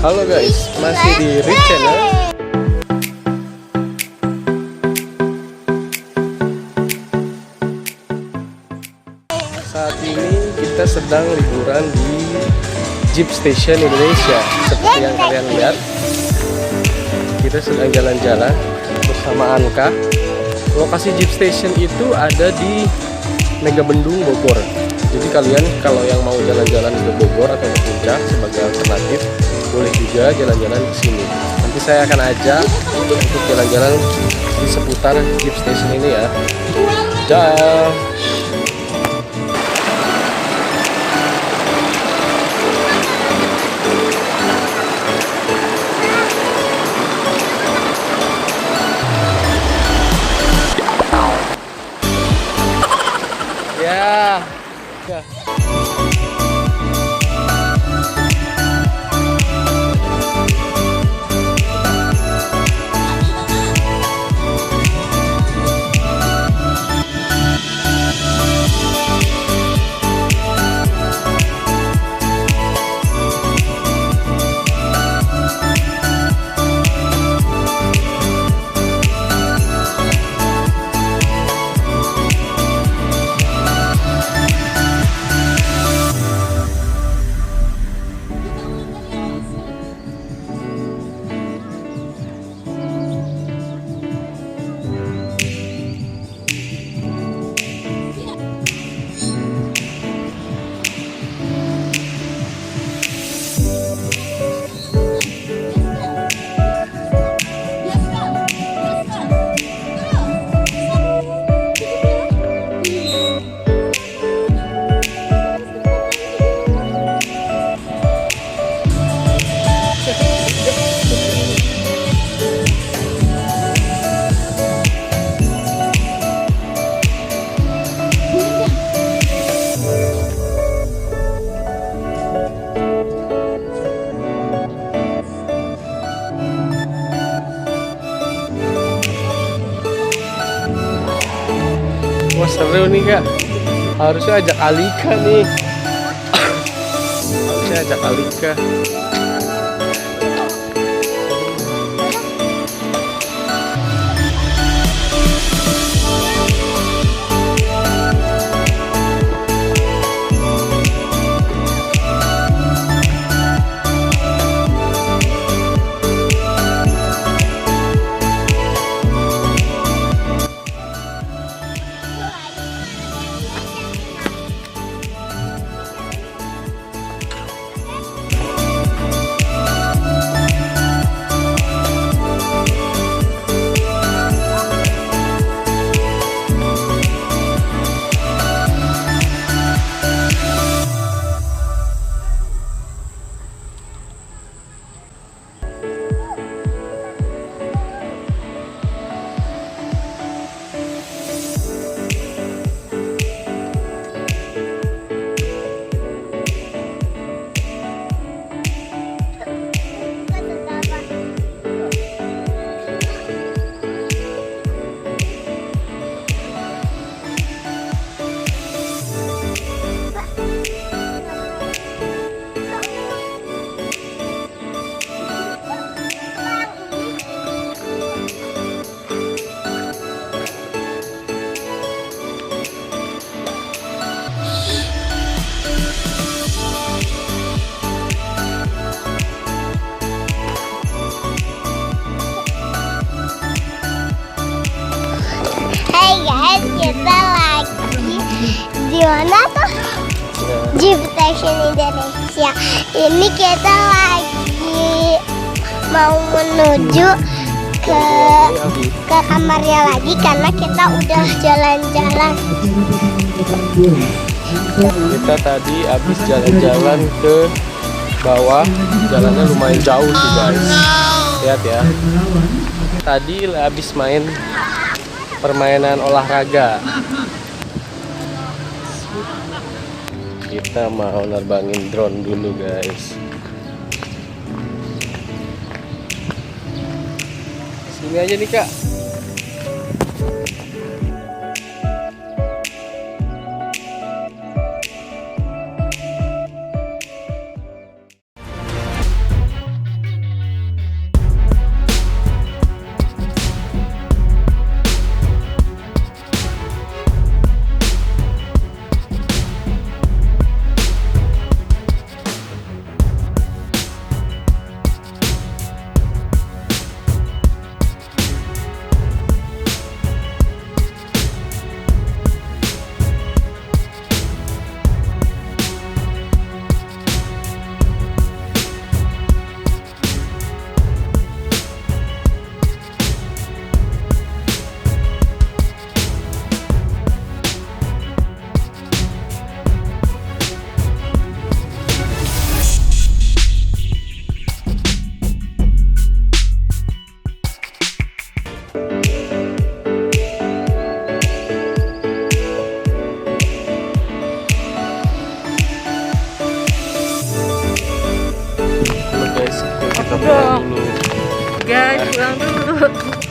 Halo guys, masih di Rich Channel. Saat ini kita sedang liburan di Jeep Station Indonesia. Seperti yang kalian lihat, kita sedang jalan-jalan bersama Anka. Lokasi Jeep Station itu ada di Megamendung Bogor. Jadi kalian kalau yang mau jalan-jalan ke Bogor atau ke Puncak sebagai alternatif, boleh juga jalan-jalan ke sini. Nanti saya akan ajak untuk jalan-jalan di seputar Jeep Station ini ya. Dah. Ya. Ya. Wah seru nih kak, harusnya ajak Alika nih. Harusnya ajak Alika. Kita lagi di mana tuh? Jeep Station Indonesia. Ini kita lagi mau menuju ke kamarnya lagi karena kita udah jalan-jalan. Kita tadi habis jalan-jalan ke bawah, jalannya lumayan jauh sih guys. Lihat ya. Tadi habis main permainan olahraga. Kita mau nerbangin drone dulu guys. Sini aja nih kak. guys. Yuk, kita pulang dulu. Guys, pulang dulu.